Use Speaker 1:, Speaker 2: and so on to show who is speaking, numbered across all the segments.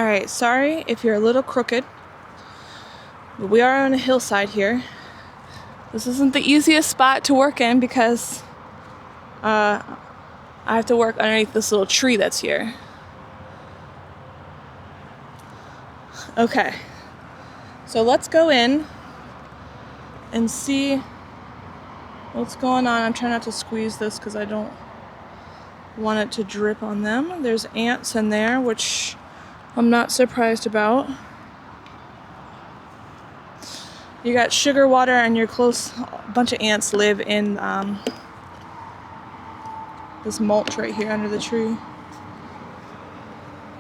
Speaker 1: Alright, sorry if you're a little crooked, but we are on a hillside here. This isn't the easiest spot to work in because I have to work underneath this little tree that's here. Okay, so let's go in and see what's going on. I'm trying not to squeeze this because I don't want it to drip on them. There's ants in there, which I'm not surprised about. You got sugar water and you're close. A bunch of ants live in this mulch right here under the tree.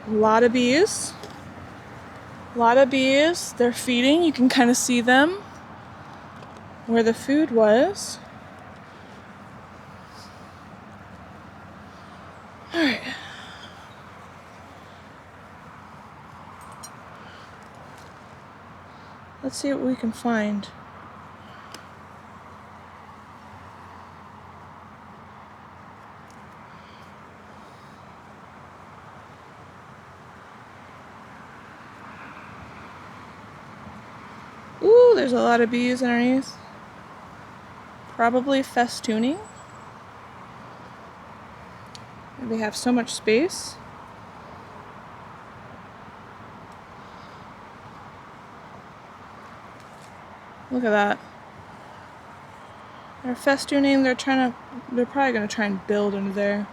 Speaker 1: A lot of bees. A lot of bees. They're feeding. You can kind of see them where the food was. Alright. Let's see what we can find. Ooh, there's a lot of bees underneath. Probably festooning. They have so much space. Look at that. They're festooning, they're probably gonna try and build into there.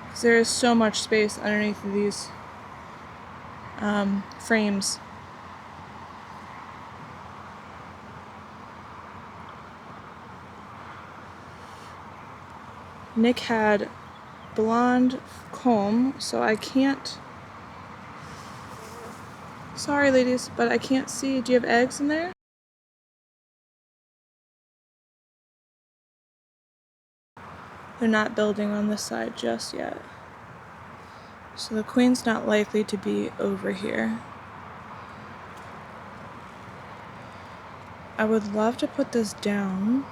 Speaker 1: Because there is so much space underneath of these frames. Nick had blonde comb, so I can't. Sorry, ladies, but I can't see. Do you have eggs in there? They're not building on this side just yet. So the queen's not likely to be over here. I would love to put this down,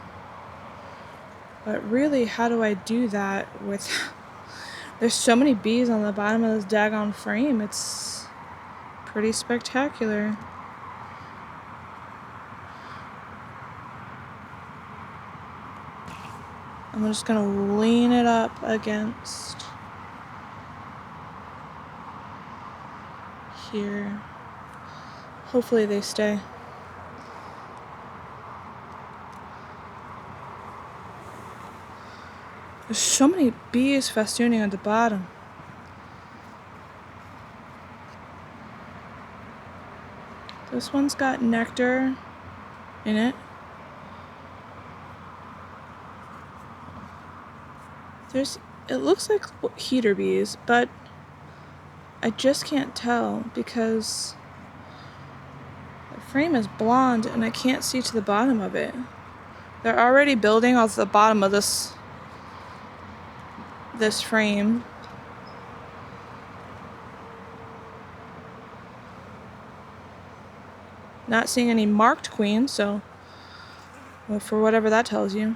Speaker 1: but really, how do I do that with... There's so many bees on the bottom of this daggone frame. It's pretty spectacular. I'm just gonna lean it up against here. Hopefully they stay. There's so many bees festooning at the bottom. This one's got nectar in it. It looks like heater bees, but I just can't tell because the frame is blonde and I can't see to the bottom of it. They're already building off the bottom of this frame. Not seeing any marked queens, so well, for whatever that tells you.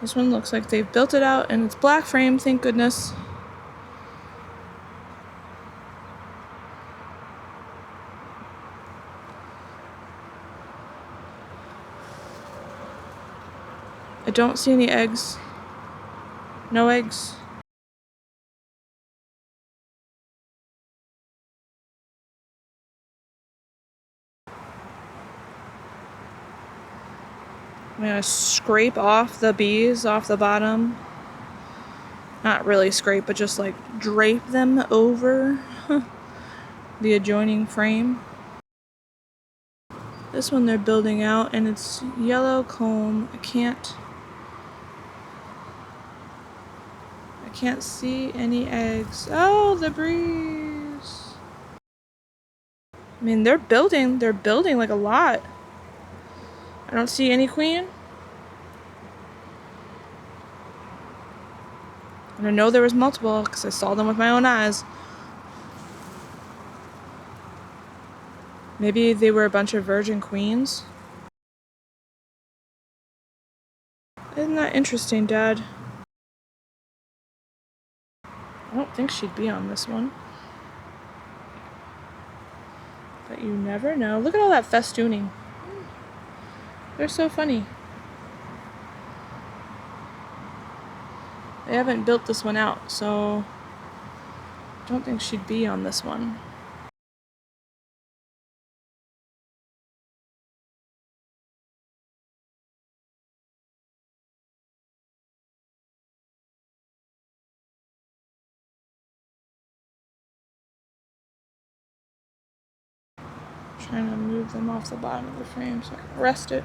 Speaker 1: This one looks like they've built it out and it's black frame, thank goodness. I don't see any eggs. No eggs. I'm gonna scrape off the bees off the bottom. Not really scrape, but just like drape them over the adjoining frame. This one they're building out and it's yellow comb. I can't see any eggs. Oh, the breeze. I mean, they're building like a lot. I don't see any queen. And I know there was multiple because I saw them with my own eyes. Maybe they were a bunch of virgin queens. Isn't that interesting, Dad? I don't think she'd be on this one. But you never know. Look at all that festooning. They're so funny. They haven't built this one out, so I don't think she'd be on this one. Trying to move them off the bottom of the frame so I can rest it.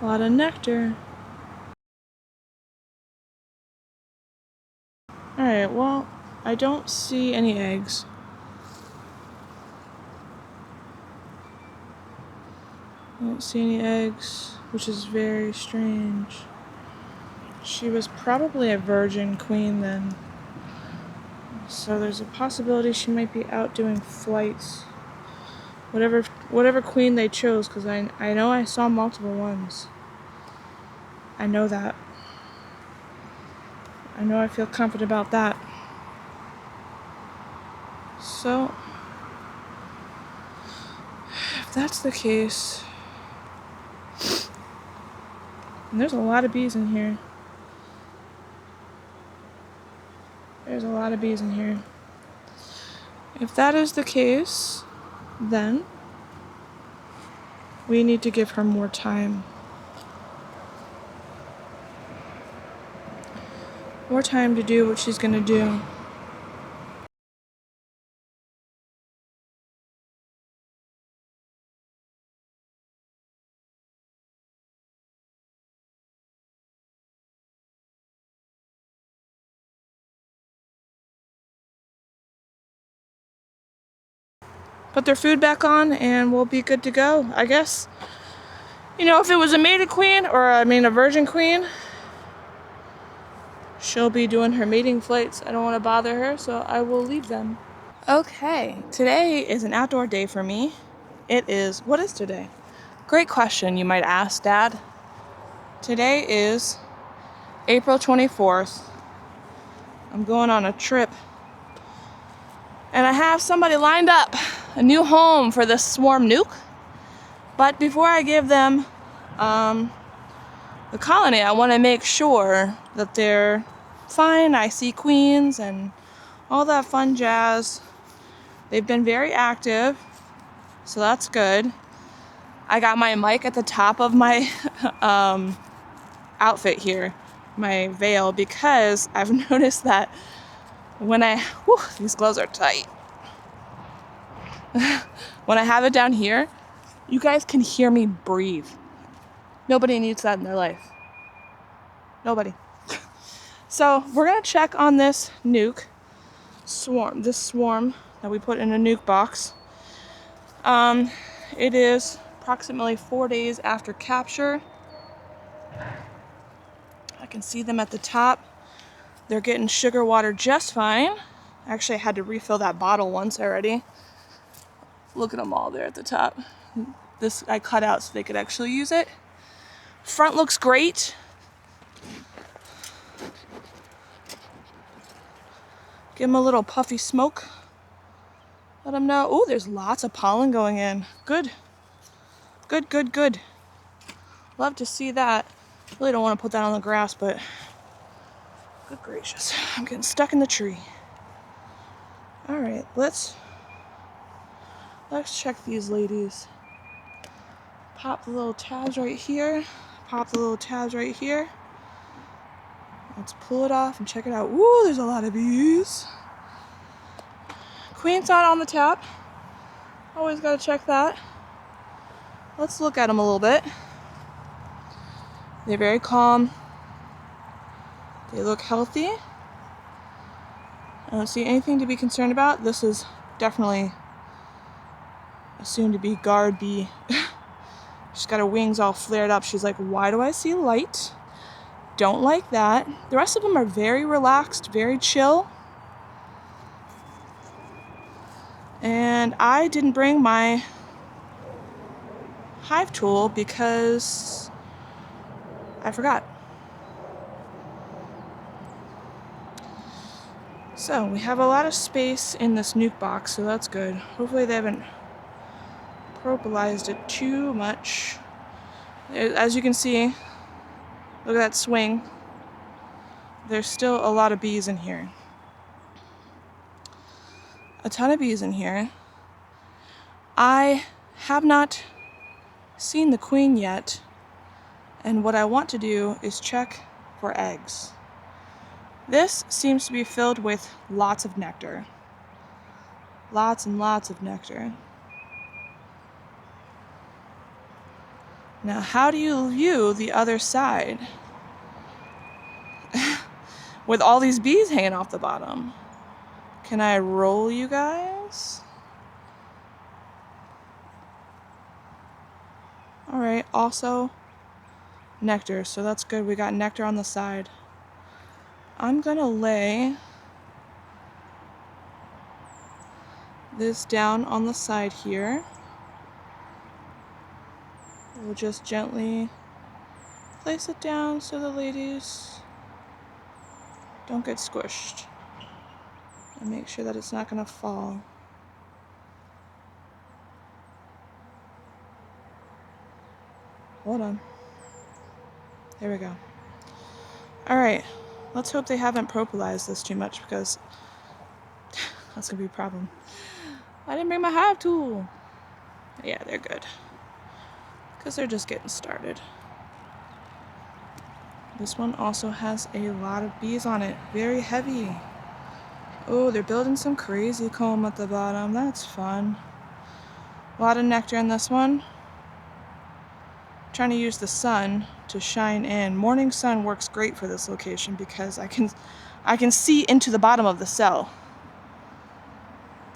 Speaker 1: A lot of nectar. Alright, well, I don't see any eggs. I don't see any eggs, which is very strange. She was probably a virgin queen then. So there's a possibility she might be out doing flights. Whatever queen they chose, because I know I saw multiple ones. I know that. I know I feel confident about that. So, if that's the case, and there's a lot of bees in here. There's a lot of bees in here. If that is the case, then we need to give her more time. More time to do what she's gonna do. Put their food back on and we'll be good to go, I guess. You know, if it was a mated queen, or a virgin queen, she'll be doing her mating flights. I don't want to bother her, so I will leave them. Okay, today is an outdoor day for me. What is today? Great question, you might ask, Dad. Today is April 24th. I'm going on a trip. And I have somebody lined up, a new home for this swarm nuke. But before I give them the colony, I want to make sure that they're fine. I see queens and all that fun jazz. They've been very active, so that's good. I got my mic at the top of my outfit here, my veil, because I've noticed that when these gloves are tight. When I have it down here, you guys can hear me breathe. Nobody needs that in their life. Nobody. So we're gonna check on this nuke swarm, this swarm that we put in a nuke box. It is approximately 4 days after capture. I can see them at the top. They're getting sugar water just fine. Actually, I had to refill that bottle once already. Look at them all there at the top. This I cut out so they could actually use it. Front looks great. Give them a little puffy smoke. Let them know. Oh, there's lots of pollen going in. Good. Good, good, good. Love to see that. Really don't want to put that on the grass, but good gracious. I'm getting stuck in the tree. All right, let's check these ladies. Pop the little tabs right here. Pop the little tabs right here. Let's pull it off and check it out. Ooh, there's a lot of bees. Queen's not on the tap. Always gotta check that. Let's look at them a little bit. They're very calm. They look healthy. I don't see anything to be concerned about. This is definitely a soon-to-be guard bee. She's got her wings all flared up. She's like, why do I see light? Don't like that. The rest of them are very relaxed, very chill. And I didn't bring my hive tool because I forgot. So we have a lot of space in this NUC box, so that's good. Hopefully they haven't propylized it too much. As you can see, look at that swing. There's still a lot of bees in here. A ton of bees in here. I have not seen the queen yet, and what I want to do is check for eggs. This seems to be filled with lots of nectar. Lots and lots of nectar. Now, how do you view the other side? With all these bees hanging off the bottom. Can I roll you guys? Alright, also nectar, so that's good. We got nectar on the side. I'm gonna lay this down on the side here. We'll just gently place it down so the ladies don't get squished. And make sure that it's not gonna fall. Hold on. There we go. Alright, let's hope they haven't propylized this too much because that's gonna be a problem. I didn't bring my hive tool. Yeah, they're good. Because they're just getting started. This one also has a lot of bees on it. Very heavy. Oh, they're building some crazy comb at the bottom. That's fun. A lot of nectar in this one. Trying to use the sun to shine in. Morning sun works great for this location because I can see into the bottom of the cell.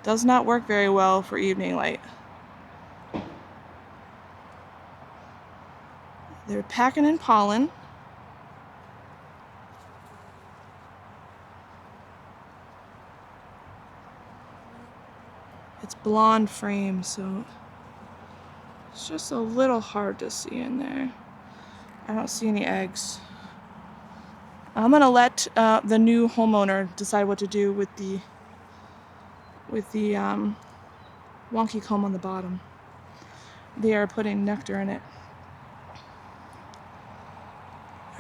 Speaker 1: Does not work very well for evening light. They're packing in pollen. It's blonde frame, so it's just a little hard to see in there. I don't see any eggs. I'm gonna let the new homeowner decide what to do with the wonky comb on the bottom. They are putting nectar in it.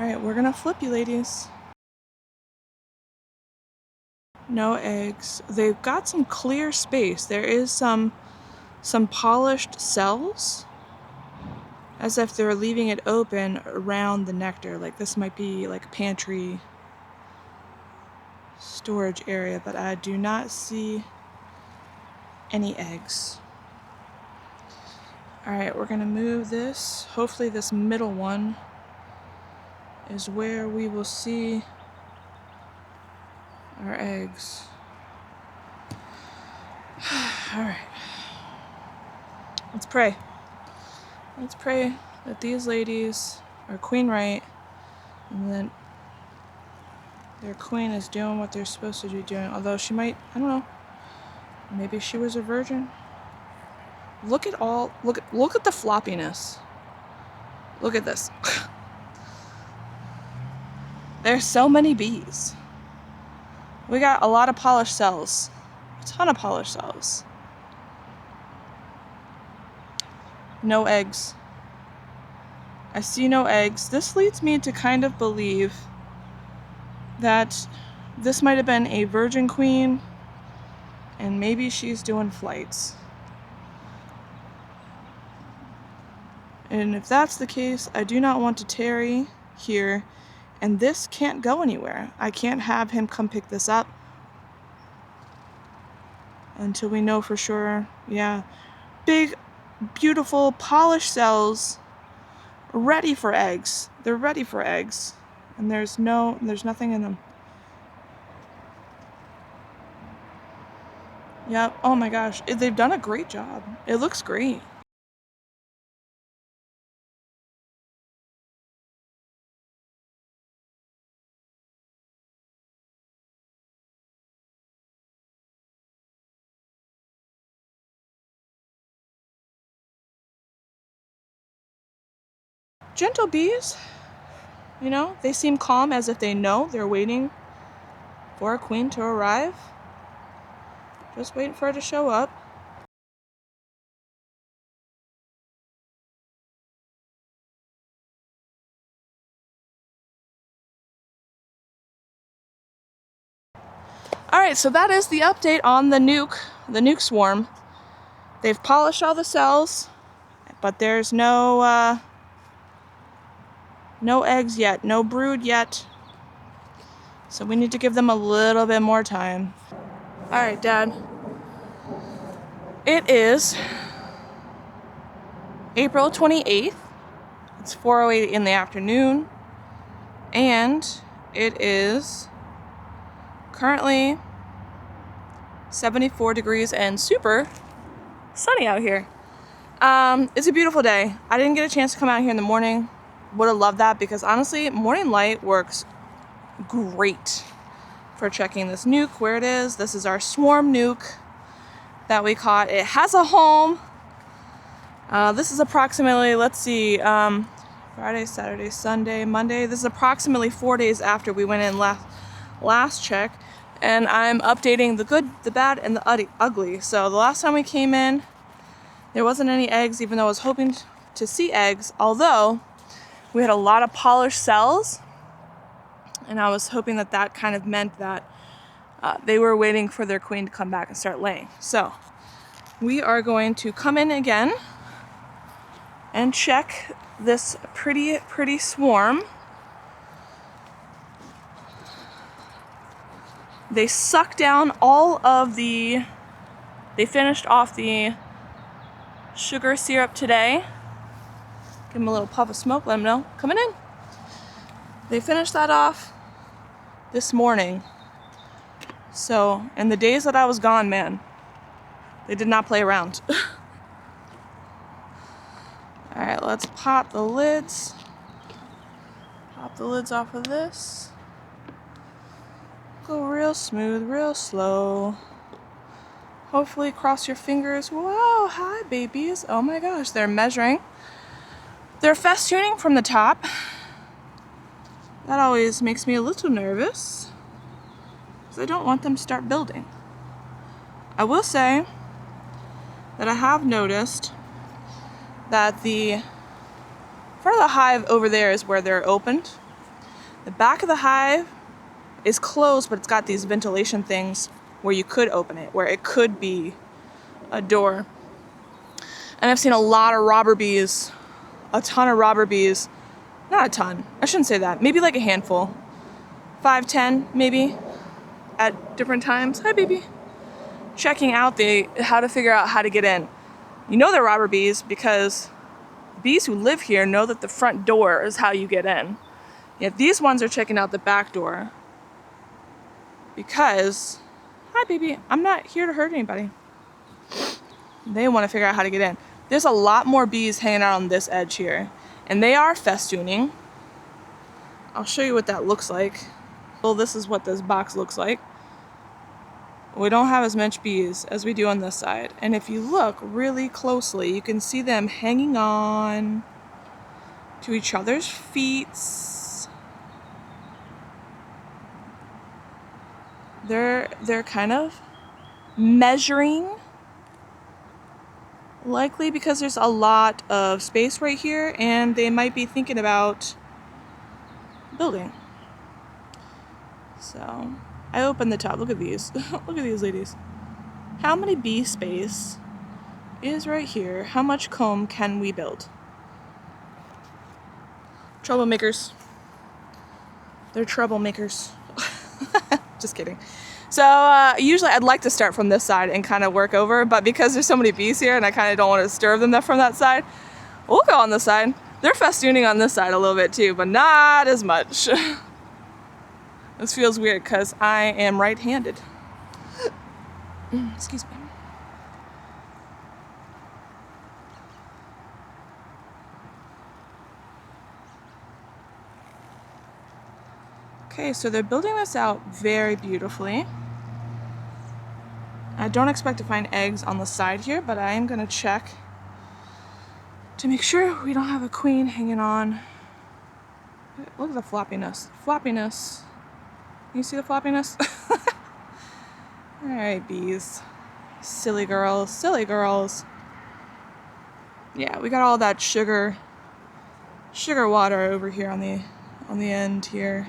Speaker 1: Alright, we're gonna flip you ladies. No eggs. They've got some clear space. There is some polished cells, as if they're leaving it open around the nectar. Like this might be like a pantry storage area, but I do not see any eggs. Alright, we're gonna move this. Hopefully this middle one is where we will see our eggs. Alright. Let's pray. Let's pray that these ladies are queen right and that their queen is doing what they're supposed to be doing. Although she might, I don't know, maybe she was a virgin. Look at the floppiness. Look at this. There's so many bees. We got a lot of polished cells. A ton of polished cells. No eggs. I see no eggs. This leads me to kind of believe that this might have been a virgin queen and maybe she's doing flights. And if that's the case, I do not want to tarry here, and this can't go anywhere. I can't have him come pick this up until we know for sure. Yeah, big, beautiful, polished cells, ready for eggs. They're ready for eggs, and there's nothing in them. Yep. Oh my gosh. They've done a great job. It looks great. Gentle bees. You know, they seem calm as if they know they're waiting for a queen to arrive. Just waiting for her to show up. Alright, so that is the update on the NUC swarm. They've polished all the cells, but there's no eggs yet, no brood yet. So we need to give them a little bit more time. Alright, Dad. It is April 28th. It's 4:08 in the afternoon. And it is currently 74 degrees and super sunny out here. It's a beautiful day. I didn't get a chance to come out here in the morning. Would have loved that because honestly, morning light works great for checking this NUC, where it is. This is our swarm NUC that we caught. It has a home. This is approximately, let's see, Friday, Saturday, Sunday, Monday. This is approximately 4 days after we went in last check. And I'm updating the good, the bad, and the ugly. So the last time we came in, there wasn't any eggs, even though I was hoping to see eggs. Although we had a lot of polished cells, and I was hoping that that kind of meant that they were waiting for their queen to come back and start laying. So we are going to come in again and check this pretty swarm. They sucked down all of the, they finished off the sugar syrup today. Give them a little puff of smoke, let them know, coming in. They finished that off this morning. So, in the days that I was gone, man, they did not play around. Alright, let's pop the lids. Pop the lids off of this. Go real smooth, real slow. Hopefully cross your fingers. Wow, hi babies. Oh my gosh, they're measuring. They're festooning from the top. That always makes me a little nervous, because I don't want them to start building. I will say that I have noticed that the front of the hive over there is where they're opened. The back of the hive is closed, but it's got these ventilation things where you could open it, where it could be a door. And I've seen a lot of robber bees, a ton of robber bees. Not a ton, I shouldn't say that, maybe like a handful. 5, 10 maybe, at different times. Hi baby. Checking out how to figure out how to get in. You know they're robber bees because bees who live here know that the front door is how you get in. Yet these ones are checking out the back door. Because, hi baby, I'm not here to hurt anybody. They want to figure out how to get in. There's a lot more bees hanging out on this edge here. And they are festooning. I'll show you what that looks like. Well, this is what this box looks like. We don't have as much bees as we do on this side. And if you look really closely, you can see them hanging on to each other's feet. They're kind of measuring, likely because there's a lot of space right here and they might be thinking about building. So I opened the top. Look at these. Look at these ladies. How many bee space is right here? How much comb can we build? Troublemakers. They're troublemakers. Just kidding. So usually I'd like to start from this side and kind of work over, but because there's so many bees here and I kind of don't want to disturb them from that side, we'll go on this side. They're festooning on this side a little bit too, but not as much. This feels weird because I am right-handed. Excuse me. Okay, so they're building this out very beautifully. I don't expect to find eggs on the side here, but I am gonna check to make sure we don't have a queen hanging on. Look at the floppiness. Floppiness. You see the floppiness? Alright, bees. Silly girls. Silly girls. Yeah, we got all that sugar water over here on the end here.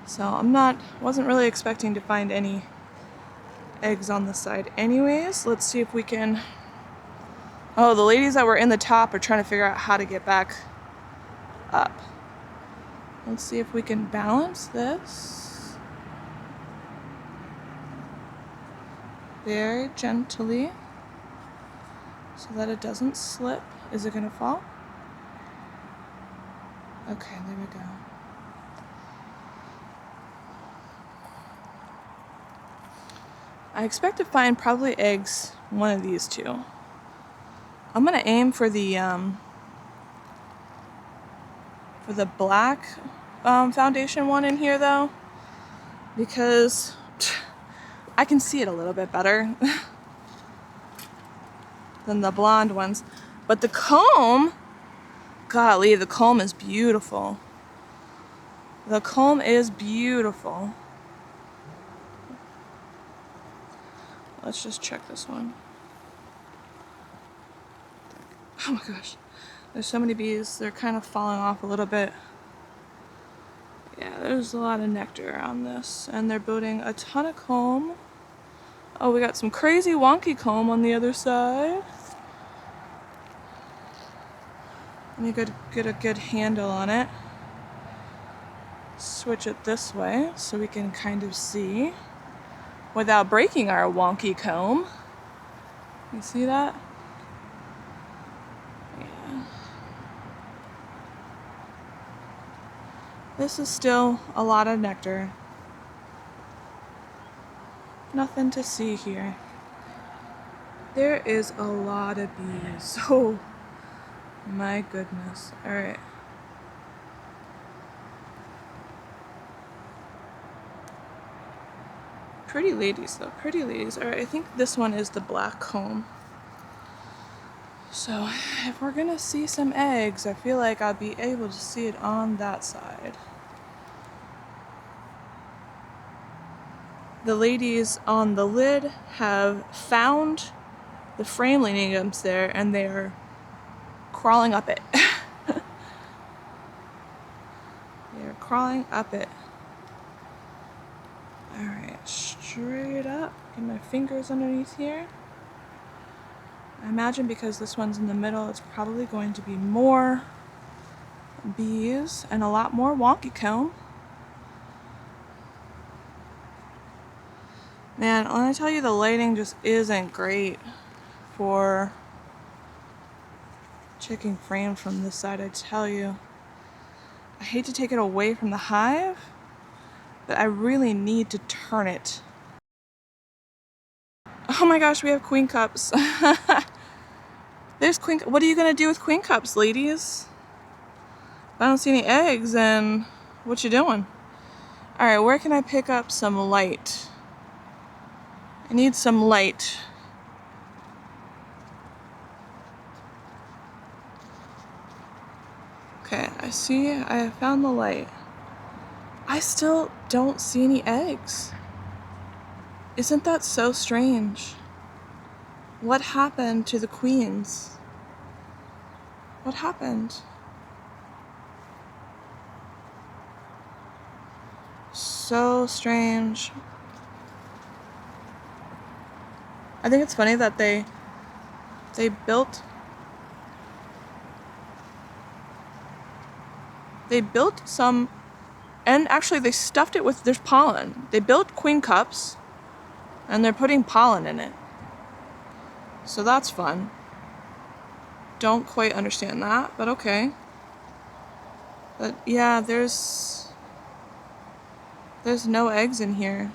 Speaker 1: So wasn't really expecting to find any eggs on the side anyways. Let's see if we can... Oh, the ladies that were in the top are trying to figure out how to get back up. Let's see if we can balance this very gently so that it doesn't slip. Is it gonna fall? Okay, there we go. I expect to find probably eggs, one of these two. I'm gonna aim for the black foundation one in here though, because I can see it a little bit better than the blonde ones. But the comb, golly, the comb is beautiful. The comb is beautiful. Let's just check this one. Oh my gosh. There's so many bees. They're kind of falling off a little bit. Yeah, there's a lot of nectar on this. And they're building a ton of comb. Oh, we got some crazy wonky comb on the other side. Let me get a good handle on it. Switch it this way so we can kind of see without breaking our wonky comb. You see that? Yeah. This is still a lot of nectar. Nothing to see here. There is a lot of bees. Oh my goodness. All right. Pretty ladies though, pretty ladies. All right, I think this one is the black comb. So if we're gonna see some eggs, I feel like I'll be able to see it on that side. The ladies on the lid have found the frame lingams there and they're crawling up it. They're crawling up it. Alright, straight up. Get my fingers underneath here. I imagine because this one's in the middle, it's probably going to be more bees and a lot more wonky comb. Man, when I tell you the lighting just isn't great for checking frames from this side, I tell you. I hate to take it away from the hive, but I really need to turn it. Oh my gosh, we have queen cups. There's queen. What are you gonna do with queen cups, ladies? If I don't see any eggs, then what you doing? All right, where can I pick up some light? I need some light. Okay, I see. I have found the light. I still don't see any eggs. Isn't that so strange? What happened to the queens? What happened? So strange. I think it's funny that they built some, and actually they stuffed it with, there's pollen. They built queen cups and they're putting pollen in it. So that's fun. Don't quite understand that, but okay. But yeah, there's no eggs in here.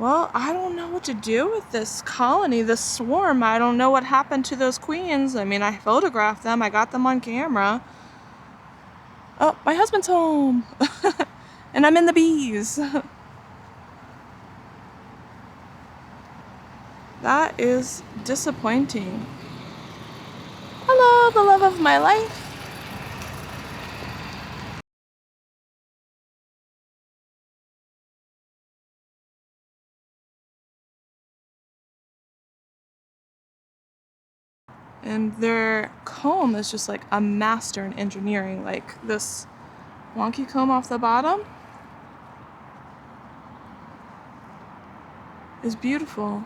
Speaker 1: Well, I don't know what to do with this colony, this swarm. I don't know what happened to those queens. I mean, I photographed them. I got them on camera. Oh, my husband's home. And I'm in the bees. That is disappointing. Hello, the love of my life. And their comb is just like a master in engineering. Like this wonky comb off the bottom is beautiful.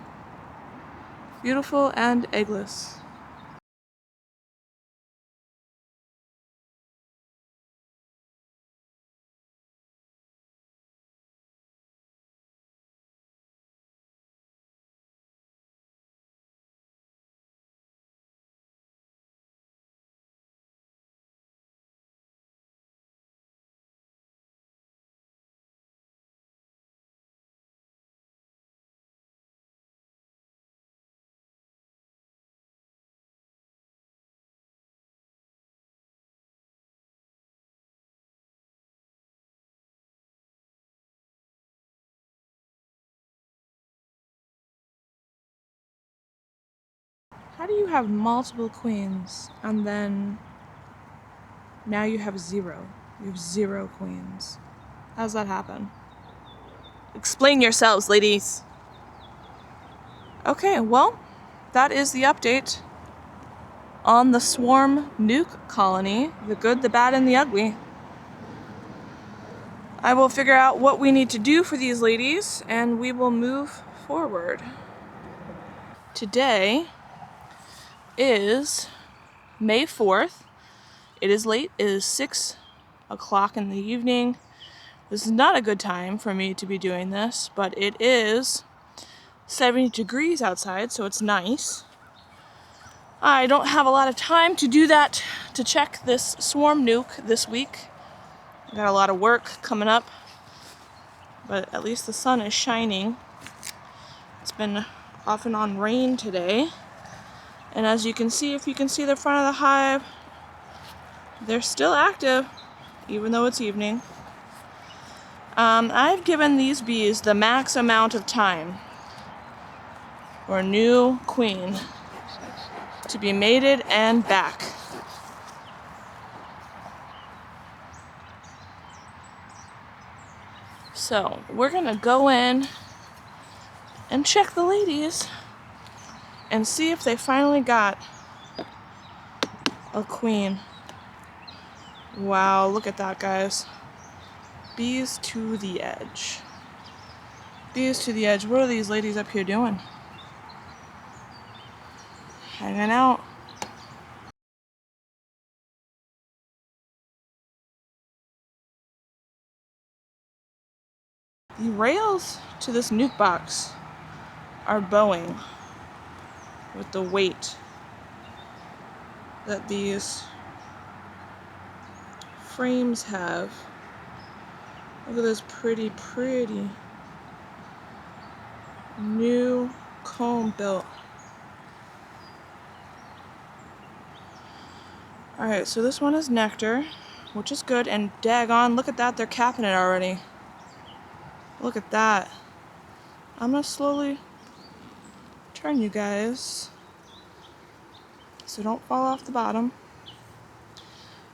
Speaker 1: Beautiful and eggless. How do you have multiple queens and then now you have zero? You have 0 queens. How does that happen? Explain yourselves, ladies. Okay, well, that is the update on the swarm NUC colony, the good, the bad, and the ugly. I will figure out what we need to do for these ladies, and we will move forward. Today is May 4th. It is late. It is 6 o'clock in the evening. This is not a good time for me to be doing this, but it is 70 degrees outside, so it's nice. I don't have a lot of time to do that, to check this swarm nuke this week. I got a lot of work coming up, but at least the sun is shining. It's been off and on rain today. And as you can see, if you can see the front of the hive, they're still active, even though it's evening. I've given these bees the max amount of time for a new queen to be mated and back. So we're gonna go in and check the ladies and see if they finally got a queen. Wow, look at that, guys. Bees to the edge. Bees to the edge. What are these ladies up here doing? Hanging out. The rails to this nuke box are bowing with the weight that these frames have. Look at this pretty new comb built. Alright, so this one is nectar, which is good, and daggone, look at that, they're capping it already. Look at that. I'm gonna slowly turn you guys so don't fall off the bottom.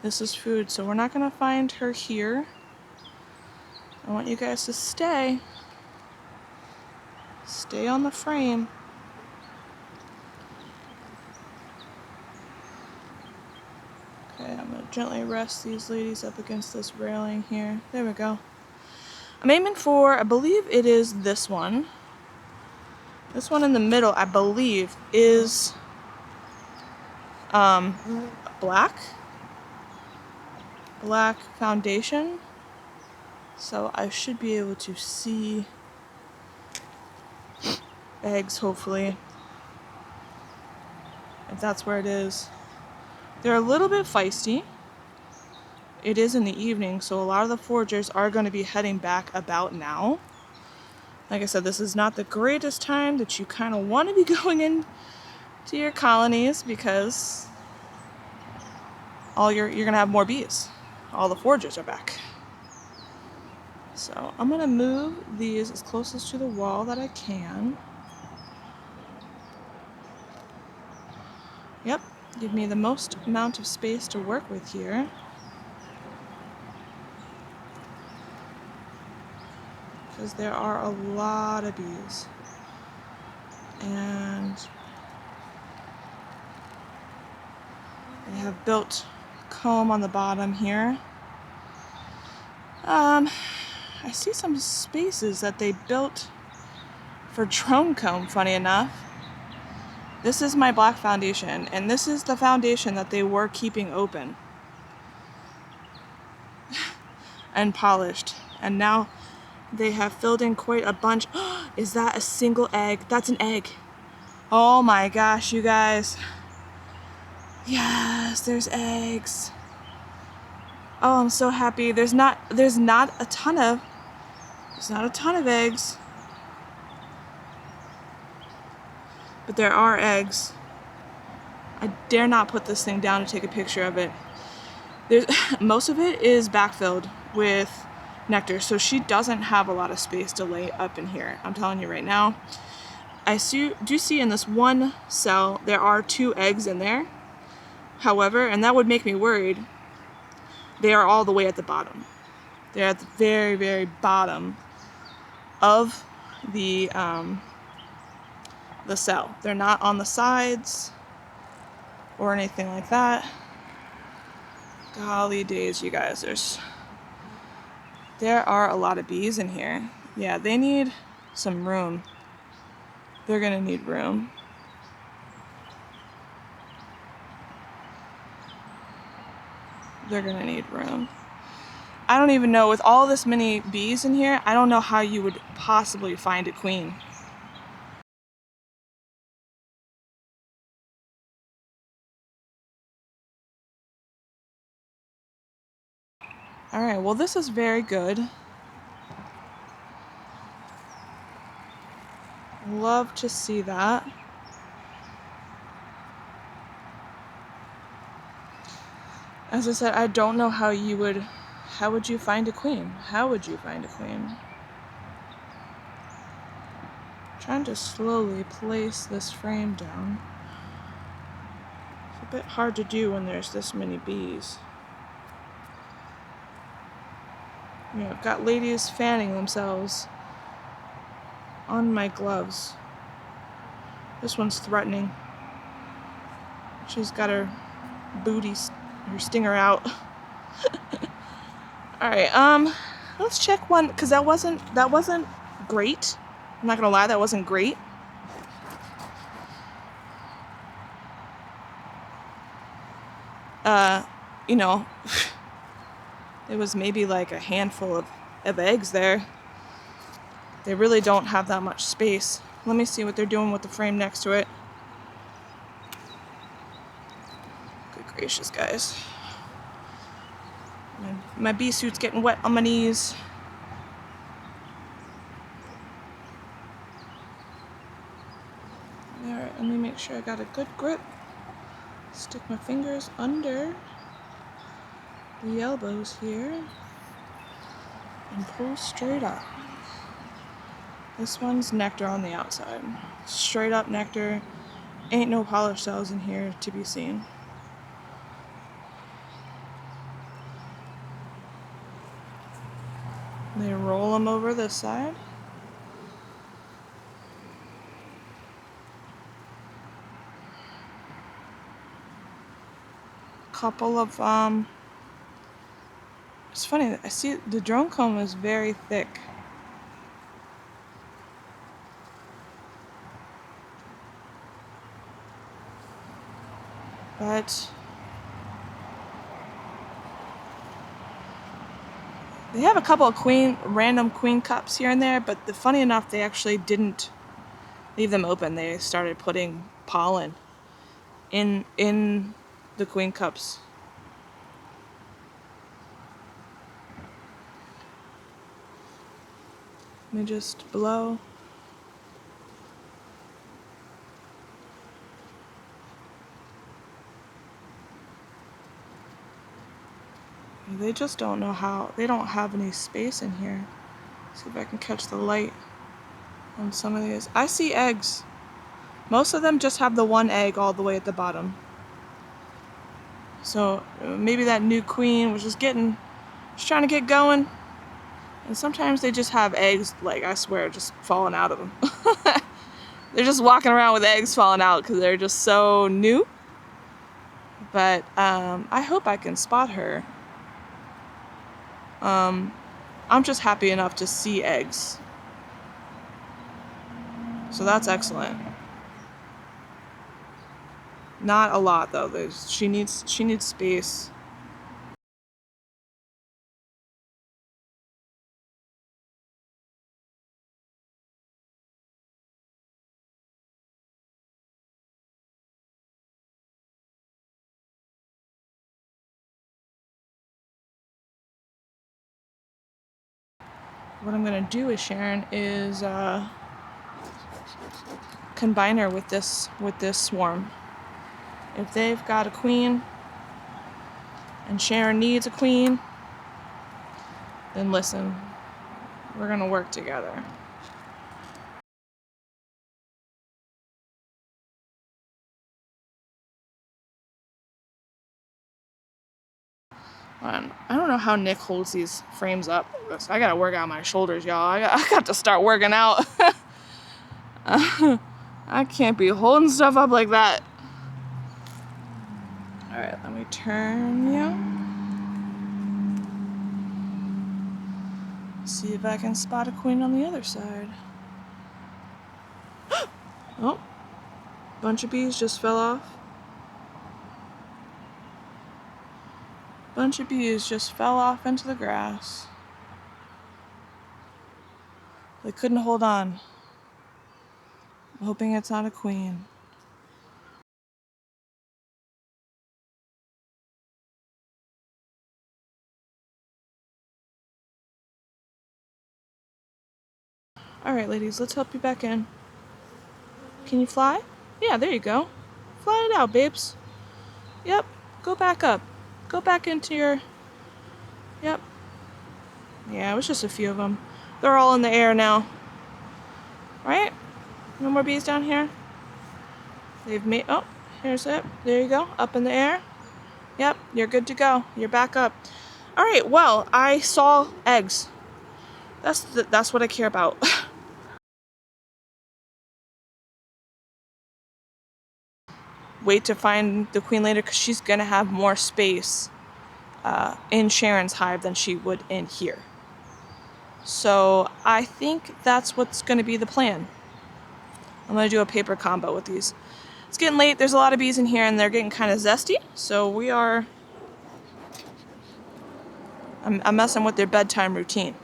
Speaker 1: This is food, so we're not gonna find her here. I want you guys to stay on the frame. Okay, I'm gonna gently rest these ladies up against this railing here. There we go. I'm aiming for, I believe it is this one. This one in the middle, I believe, is black foundation. So I should be able to see eggs, hopefully, if that's where it is. They're a little bit feisty. It is in the evening, so a lot of the foragers are going to be heading back about now. Like I said, this is not the greatest time that you kind of want to be going into your colonies because you're gonna have more bees. All the foragers are back. So I'm gonna move these as closest to the wall that I can. Yep, give me the most amount of space to work with here. Because there are a lot of bees. And they have built comb on the bottom here. I see some spaces that they built for drone comb, funny enough. This is my black foundation, and this is the foundation that they were keeping open and polished. And now they have filled in quite a bunch. Is that a single egg? That's an egg. Oh my gosh, you guys. Yes, there's eggs. Oh, I'm so happy. There's not a ton of eggs. But there are eggs. I dare not put this thing down to take a picture of it. Most of it is backfilled with nectar, so she doesn't have a lot of space to lay up in here. I'm telling you right now. I do see in this one cell there are 2 eggs in there. However, and that would make me worried, they are all the way at the bottom. They're at the very, very bottom of the cell. They're not on the sides or anything like that. Golly days, you guys, there are a lot of bees in here. Yeah, they need some room. They're gonna need room. They're gonna need room. I don't even know, with all this many bees in here, I don't know how you would possibly find a queen. Alright, well this is very good. Love to see that. As I said, I don't know how would you find a queen? How would you find a queen? Trying to slowly place this frame down. It's a bit hard to do when there's this many bees. You know, I've got ladies fanning themselves on my gloves. This one's threatening. She's got her her stinger out. Alright, let's check one, because that wasn't great. I'm not gonna lie, that wasn't great. You know, it was maybe like a handful of eggs there. They really don't have that much space. Let me see what they're doing with the frame next to it. Good gracious, guys. My bee suit's getting wet on my knees. Alright, let me make sure I got a good grip. Stick my fingers under the elbows here and pull straight up. This one's nectar on the outside. Straight up nectar. Ain't no polished cells in here to be seen. They roll them over this side. Couple of it's funny, I see the drone comb is very thick. But they have a couple of random queen cups here and there, but funny enough, they actually didn't leave them open. They started putting pollen in the queen cups. me just blow. They just don't know how, they don't have any space in here. See if I can catch the light on some of these. I see eggs. Most of them just have the one egg all the way at the bottom. So maybe that new queen was just trying to get going. And sometimes they just have eggs, like I swear, just falling out of them. They're just walking around with eggs falling out because they're just so new. But I hope I can spot her. I'm just happy enough to see eggs. So that's excellent. Not a lot though. She needs space. What I'm gonna do with Sharon is combine her with this swarm. If they've got a queen and Sharon needs a queen, then listen, we're gonna work together. I don't know how Nick holds these frames up. I gotta work out my shoulders, y'all. I got to start working out. I can't be holding stuff up like that. Alright, let me turn you. See if I can spot a queen on the other side. Oh, bunch of bees just fell off. Bunch of bees just fell off into the grass. They couldn't hold on. I'm hoping it's not a queen. Alright, ladies, let's help you back in. Can you fly? Yeah, there you go. Fly it out, babes. Yep, go back up. Go back into your... Yep. Yeah, it was just a few of them. They're all in the air now. Right? No more bees down here? They've made... Oh, here's it. There you go. Up in the air. Yep, you're good to go. You're back up. Alright, well, I saw eggs. That's what I care about. Wait to find the queen later because she's going to have more space in Sharon's hive than she would in here. So I think that's what's going to be the plan. I'm going to do a paper combo with these. It's getting late. There's a lot of bees in here and they're getting kind of zesty. So I'm messing with their bedtime routine.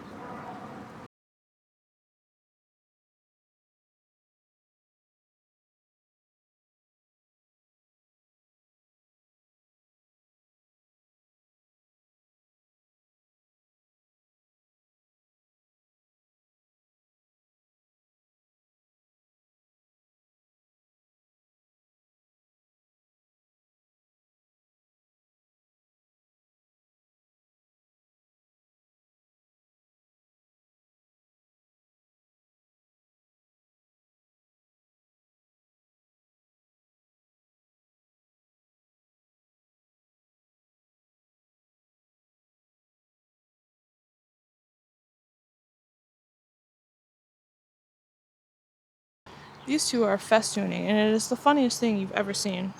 Speaker 1: These two are festooning, and it is the funniest thing you've ever seen.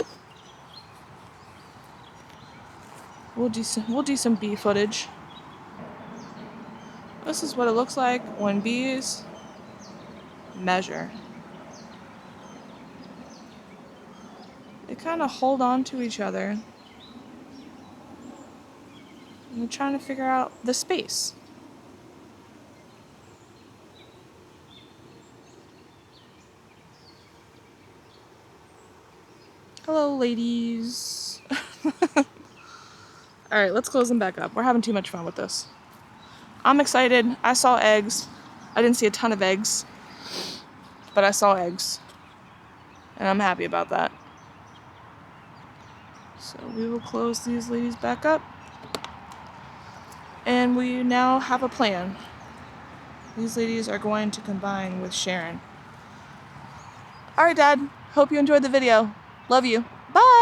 Speaker 1: We'll do some bee footage. This is what it looks like when bees measure. They kind of hold on to each other. And they're trying to figure out the space. Hello, ladies. Alright, let's close them back up. We're having too much fun with this. I'm excited. I saw eggs. I didn't see a ton of eggs, but I saw eggs. And I'm happy about that. So we will close these ladies back up. And we now have a plan. These ladies are going to combine with Sharon. Alright, Dad. Hope you enjoyed the video. Love you. Bye!